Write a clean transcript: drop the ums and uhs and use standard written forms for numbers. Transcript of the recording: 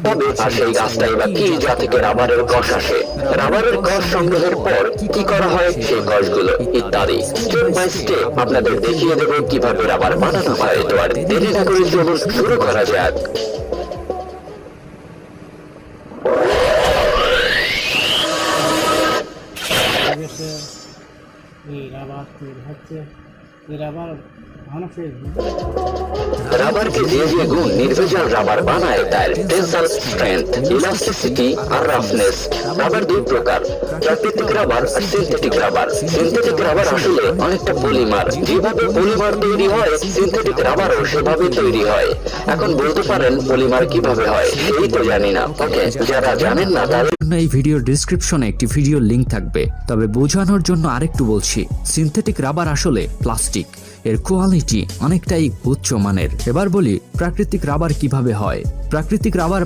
তবে আর সেই গাছটাই বা কি যা থেকে রাবারের কষ আসে, রাবারের কষ সংগ্রহের পর কি করা হয় সেই কষগুলো ইত্যাদি স্টেপ বাই স্টেপ আপনাদের দেখিয়ে দেবো কিভাবে রাবার বানানো হয়। তো আর দেরি না করে চলুন শুরু করা যাক। রাবারকে যে যে গুণ নির্ভেজাল রাবার বানায় তার টেনসাইল স্ট্রেংথ, ইলাস্টিসিটি আর রাফনেস। রাবার দুই প্রকার, প্রাকৃতিক রাবার আর সিনথেটিক রাবার। সিনথেটিক রাবার আসলে অনেকটা পলিমার, যেভাবে পলিমার তৈরি হয় সিনথেটিক রাবারও সেভাবে তৈরি হয়। এখন বলতে পারেন পলিমার কিভাবে হয়, সেই তো জানি না। ওকে, যারা জানেন না তাদের এই ভিডিওর ডেসক্রিপশনে একটি ভিডিও লিংক থাকবে। তবে বোঝানোর জন্য আরেকটু বলছি, সিনথেটিক রাবার আসলে প্লাস্টিক, এর কোয়ালিটি অনেকটাই উচ্চ মানের। এবার বলি প্রাকৃতিক রাবার কিভাবে হয়। প্রাকৃতিক রাবার